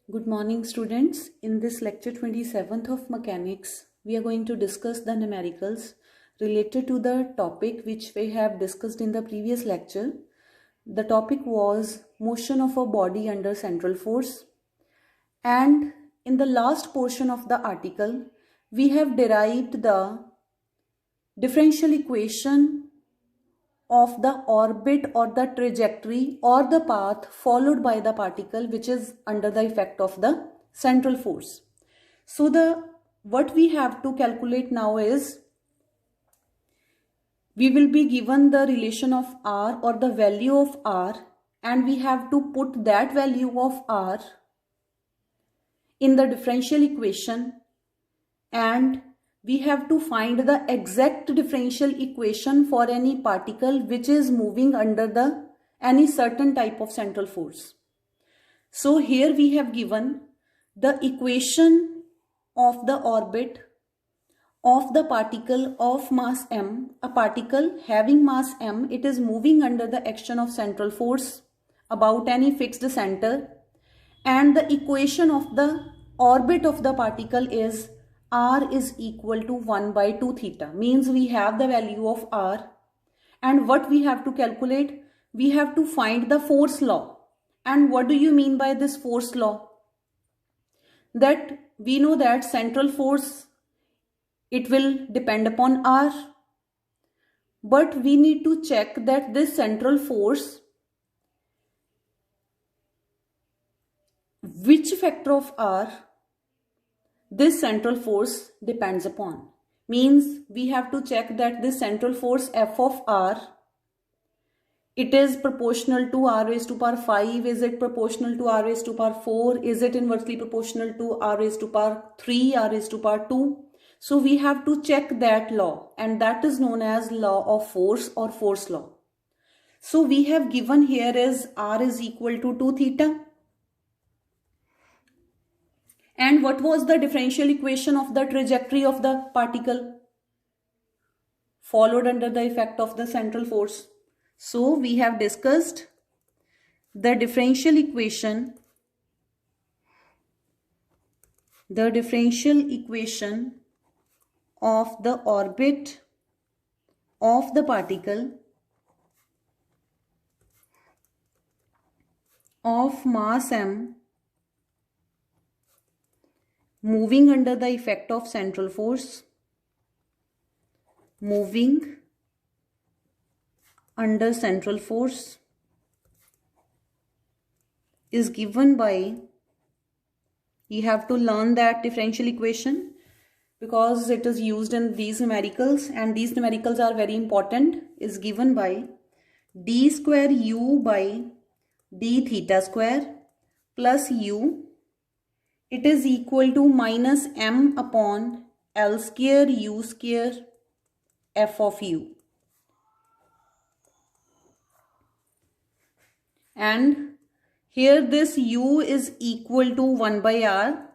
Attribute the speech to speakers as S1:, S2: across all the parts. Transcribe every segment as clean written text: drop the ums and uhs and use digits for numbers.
S1: Good morning, students. In this lecture 27th of mechanics, we are going to discuss the numericals related to the topic which we have discussed in the previous lecture. The topic was motion of a body under central force. And in the last portion of the article, we have derived the differential equation of the orbit or the trajectory or the path followed by the particle which is under the effect of the central force. So what we have to calculate now is we will be given the relation of r or the value of r, and we have to put that value of r in the differential equation, and we have to find the exact differential equation for any particle which is moving under any certain type of central force. So here we have given the equation of the orbit of the particle of mass m. A particle having mass m, it is moving under the action of central force about any fixed center, and the equation of the orbit of the particle is r is equal to 1 by 2 theta. Means we have the value of r, and what we have to calculate? We have to find the force law. And what do you mean by this force law? That we know that central force, it will depend upon r, but we need to check that this central force, which factor of r this central force depends upon. Means we have to check that this central force f of r, it is proportional to r raised to power 5, is it proportional to r raised to power 4, is it inversely proportional to r raised to power 3, r raised to power 2. So we have to check that law, and that is known as law of force or force law. So we have given here is r is equal to 2 theta. And what was the differential equation of the trajectory of the particle followed under the effect of the central force? So we have discussed the differential equation of the orbit of the particle of mass m moving under the effect of central force, moving under central force, is given by, you have to learn that differential equation because it is used in these numericals, and these numericals are very important, is given by d square u by d theta square plus u, it is equal to minus m upon l square u square f of u. And here this u is equal to 1 by r.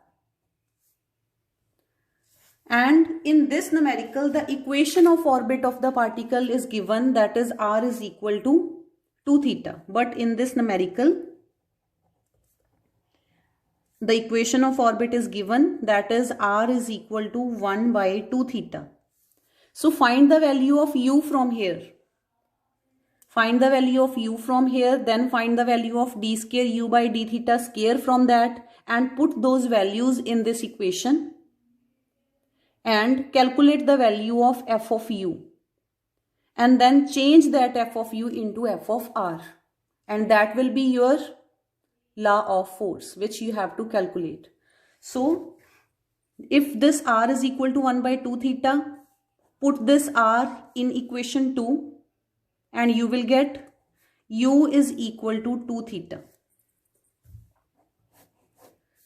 S1: And in this numerical, the equation of orbit of the particle is given, that is r is equal to 2 theta. But in this numerical, the equation of orbit is given, that is r is equal to 1 by 2 theta. So find the value of u from here. Find the value of u from here, then find the value of d square u by d theta square from that, and put those values in this equation and calculate the value of f of u. And then change that f of u into f of r. And that will be your law of force which you have to calculate. So if this r is equal to 1 by 2 theta, put this r in equation 2 and you will get u is equal to 2 theta.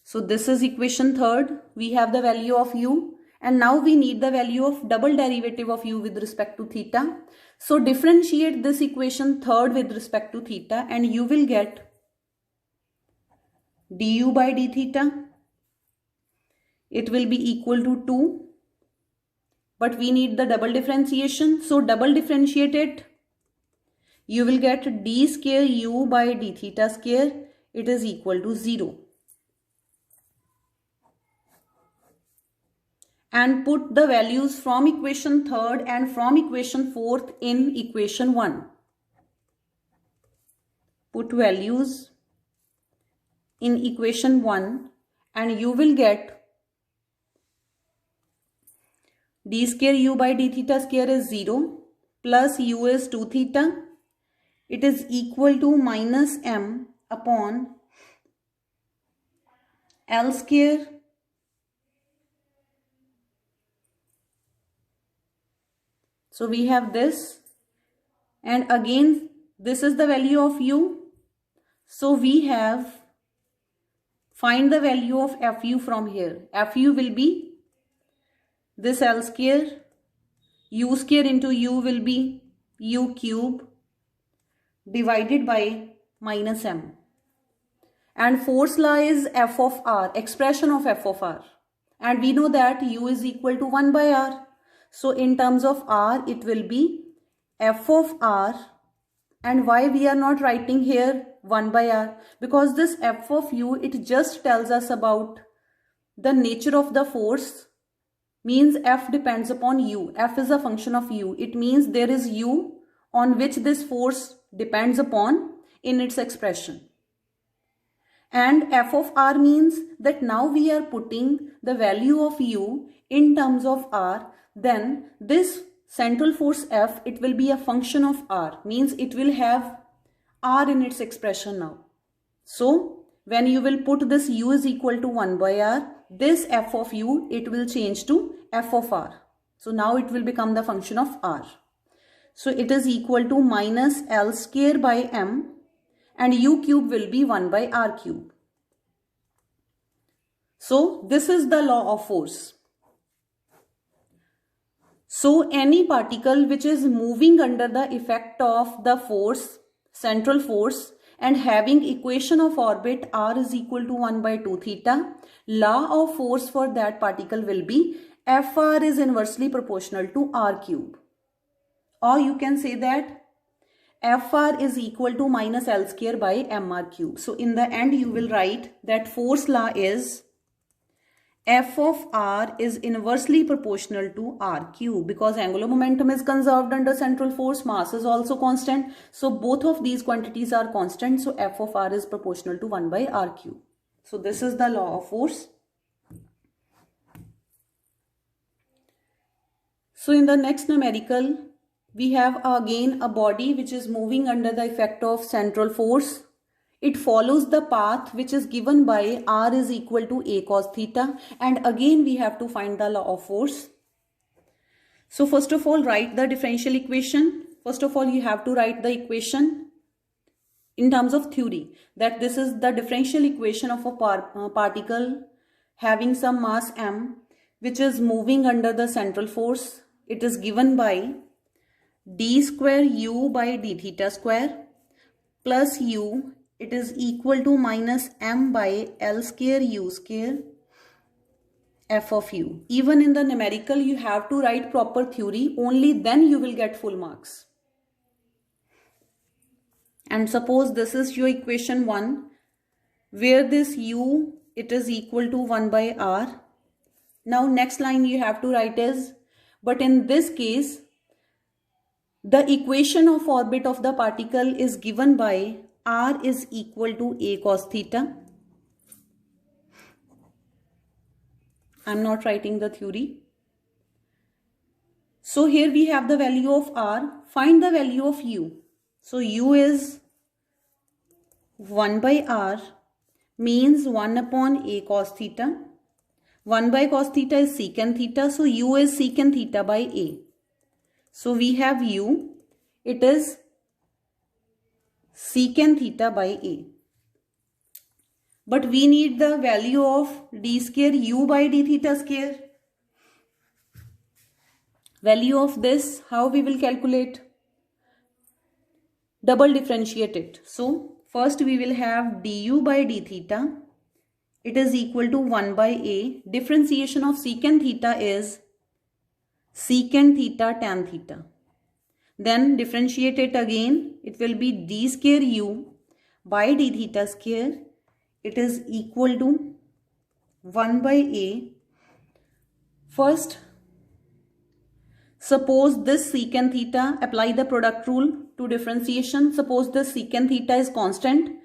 S1: So this is equation 3rd. We have the value of u, and now we need the value of double derivative of u with respect to theta. So differentiate this equation 3rd with respect to theta, and you will get du by d theta, it will be equal to 2, but we need the double differentiation, so double differentiate it, you will get d square u by d theta square, it is equal to 0. and put the values from equation 3rd and from equation 4th in equation 1. Put values in equation 1 and you will get d square u by d theta square is 0 plus u is 2 theta. It is equal to minus m upon L square so we have this, and again this is the value of u, so we have find the value of fu from here. Fu will be this L square, u square into u will be u cube divided by minus m, and force law is f of r, expression of f of r, and we know that u is equal to 1 by r. So in terms of r it will be f of r, and why we are not writing here 1 by r? Because this f of u, it just tells us about the nature of the force, means f depends upon u. F is a function of u. It means there is u on which this force depends upon in its expression. And f of r means that now we are putting the value of u in terms of r, then this central force F, it will be a function of r, means it will have r in its expression now. So when you will put this u is equal to 1 by r, this f of u, it will change to f of r. So now it will become the function of r. So it is equal to minus L square by m, and u cube will be 1 by r cube. So this is the law of force. So any particle which is moving under the effect of the force, central force, and having equation of orbit r is equal to 1 by 2 theta, law of force for that particle will be Fr is inversely proportional to r cube. Or you can say that Fr is equal to minus L square by mr cube. So in the end you will write that force law is F of r is inversely proportional to r cube, because angular momentum is conserved under central force, mass is also constant. So both of these quantities are constant. So F of r is proportional to 1 by r cube. So this is the law of force. So in the next numerical, we have again a body which is moving under the effect of central force. It follows the path which is given by r is equal to a cos theta, and again we have to find the law of force. So first of all, write the differential equation. First of all, you have to write the equation in terms of theory, that this is the differential equation of a particle having some mass m which is moving under the central force. It is given by d square u by d theta square plus u, it is equal to minus m by L square u square f of u. Even in the numerical you have to write proper theory, only then you will get full marks. And suppose this is your equation 1, where this u, it is equal to 1 by r. Now next line you have to write is, but in this case the equation of orbit of the particle is given by r is equal to a cos theta. I am not writing the theory. So here we have the value of r. Find the value of u. So u is 1 by r, means 1 upon a cos theta. 1 by cos theta is secant theta. So u is secant theta by a. So we have u, it is secant theta by a. But we need the value of d square u by d theta square. Value of this, how we will calculate? Double differentiate it. So first we will have du by d theta. It is equal to 1 by a. Differentiation of secant theta is secant theta tan theta. Then differentiate it again. It will be d square u by d theta square. It is equal to 1 by a First, suppose this secant theta, apply the product rule to differentiation. Suppose this secant theta is constant.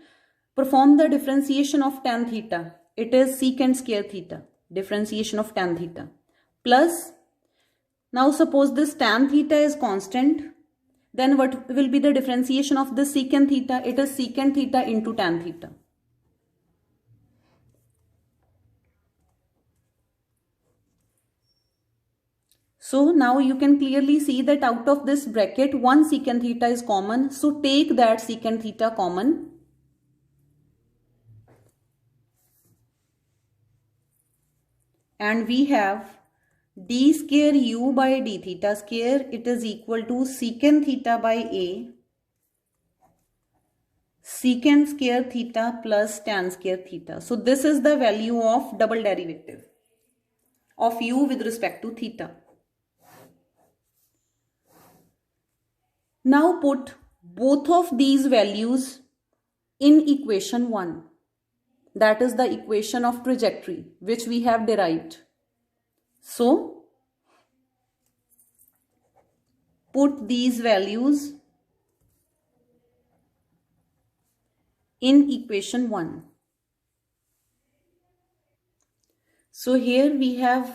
S1: Perform the differentiation of tan theta. It is secant square theta. Differentiation of tan theta. Plus, now suppose this tan theta is constant. Then what will be the differentiation of this secant theta? It is secant theta into tan theta. So now you can clearly see that out of this bracket, one secant theta is common. So take that secant theta common. And we have d square u by d theta square. It is equal to secant theta by a secant square theta plus tan square theta. So this is the value of double derivative of u with respect to theta. Now put both of these values in equation 1. That is the equation of trajectory which we have derived. So put these values in equation 1. So here we have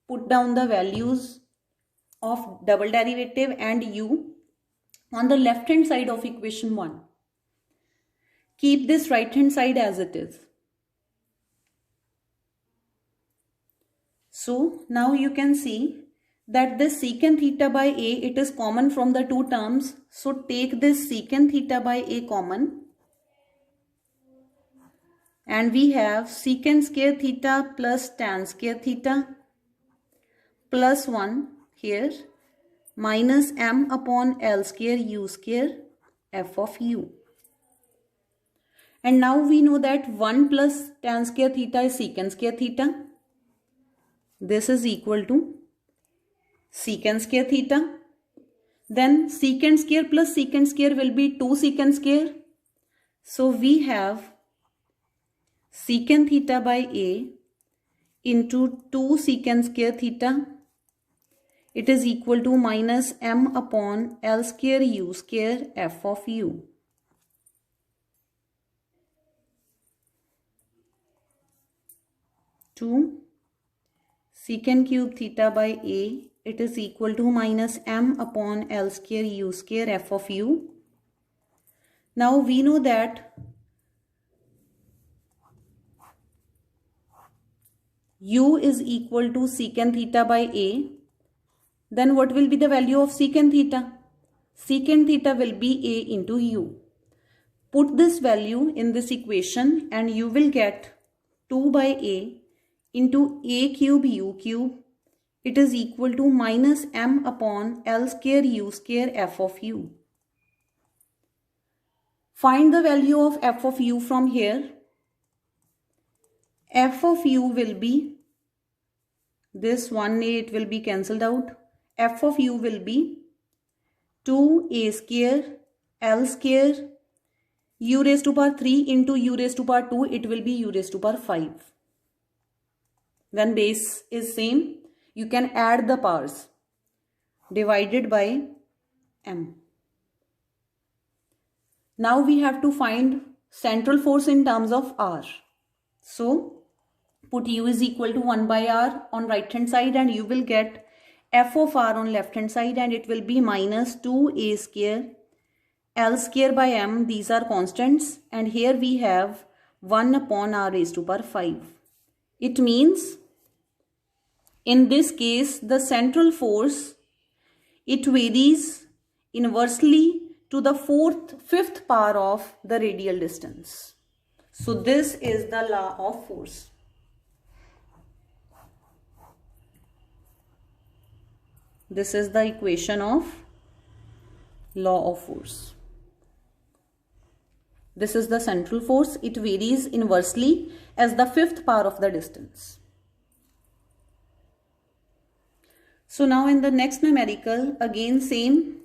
S1: put down the values of double derivative and u on the left hand side of equation 1. Keep this right hand side as it is. So now you can see that this secant theta by a, it is common from the two terms. So take this secant theta by a common. And we have secant square theta plus tan square theta plus 1 here minus m upon L square u square f of u. And now we know that 1 plus tan square theta is secant square theta. This is equal to secant square theta. Then secant square plus secant square will be 2 secant square. So we have secant theta by a into 2 secant square theta. It is equal to minus m upon L square u square f of u. To secant cube theta by a, it is equal to minus m upon L square u square f of u. Now we know that u is equal to secant theta by a. Then what will be the value of secant theta? Secant theta will be a into u. Put this value in this equation and you will get 2 by a into a cube u cube. It is equal to minus m upon L square u square f of u. Find the value of f of u from here. F of u will be this 1a, it will be cancelled out. F of u will be 2a square L square u raised to power 3 into u raised to power 2, it will be u raised to power 5. When base is same, you can add the powers divided by m. Now we have to find central force in terms of r. So put u is equal to 1 by r on right hand side and you will get f of r on left hand side and it will be minus 2a square L square by m. These are constants and here we have 1 upon r raised to power 5. It means in this case the central force, it varies inversely to the fifth power of the radial distance. So this is the law of force. This is the equation of law of force. This is the central force. It varies inversely as the fifth power of the distance. So now in the next numerical, again same,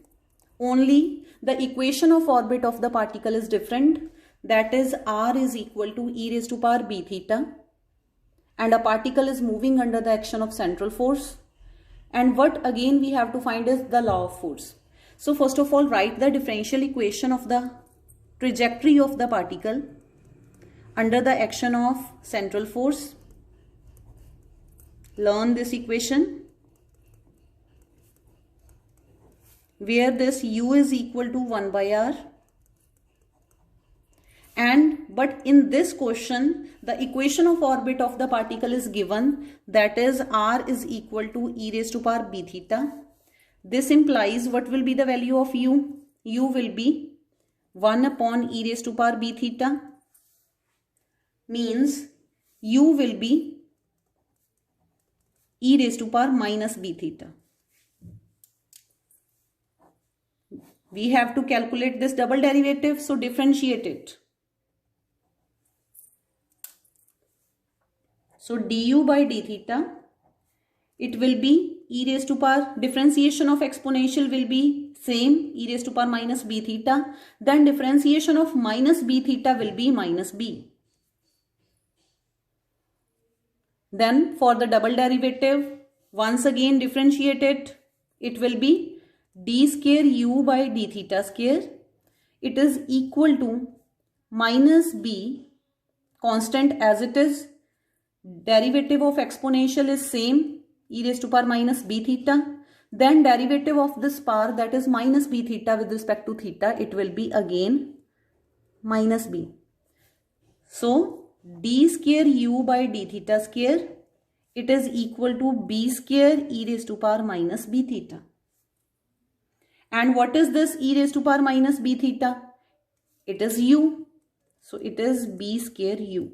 S1: only the equation of orbit of the particle is different. That is r is equal to e raised to power b theta and a particle is moving under the action of central force. And what again we have to find is the law of force. So first of all, write the differential equation of the trajectory of the particle under the action of central force. Learn this equation where this u is equal to 1 by r. But in this question, the equation of orbit of the particle is given, that is r is equal to e raised to power b theta. This implies what will be the value of u? U will be 1 upon e raised to power b theta, means u will be e raised to power minus b theta. We have to calculate this double derivative, so differentiate it. So du by d theta, it will be e raised to power, differentiation of exponential will be same, e raised to power minus b theta. Then differentiation of minus b theta will be minus b. Then for the double derivative, once again differentiate it. It will be d square u by d theta square. It is equal to minus b, constant as it is. Derivative of exponential is same, e raised to power minus b theta. Then derivative of this power, that is minus b theta with respect to theta, it will be again minus b. So d square u by d theta square, it is equal to b square e raised to power minus b theta. And what is this e raised to power minus b theta? It is u. So it is b square u.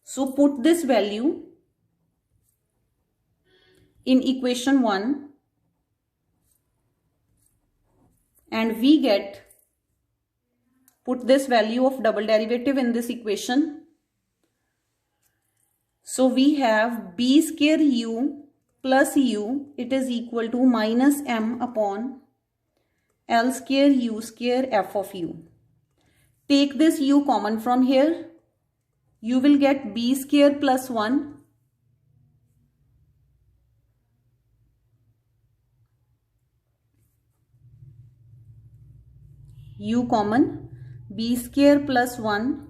S1: So put this value in equation 1 and we get, put this value of double derivative in this equation. So we have b square u plus u, it is equal to minus m upon L square u square f of u. Take this u common from here. You will get b square plus 1 u common, b square plus 1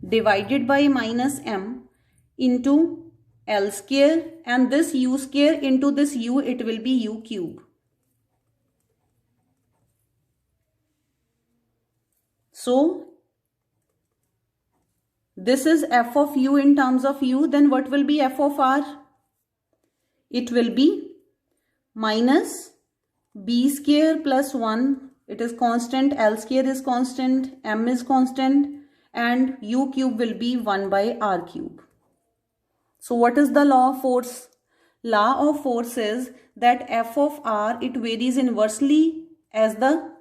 S1: divided by minus m into L square, and this u square into this u, it will be u cube. So this is f of u in terms of u. Then what will be f of r? It will be minus b square plus 1. It is constant, L square is constant, m is constant, and u cube will be 1 by r cube. So what is the law of force? Law of force is that f of r, it varies inversely as the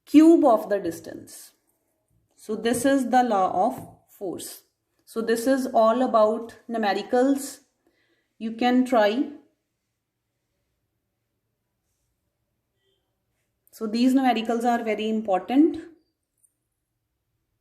S1: cube of the distance. So this is the law of force. So this is all about numericals. You can try. So these numericals are very important.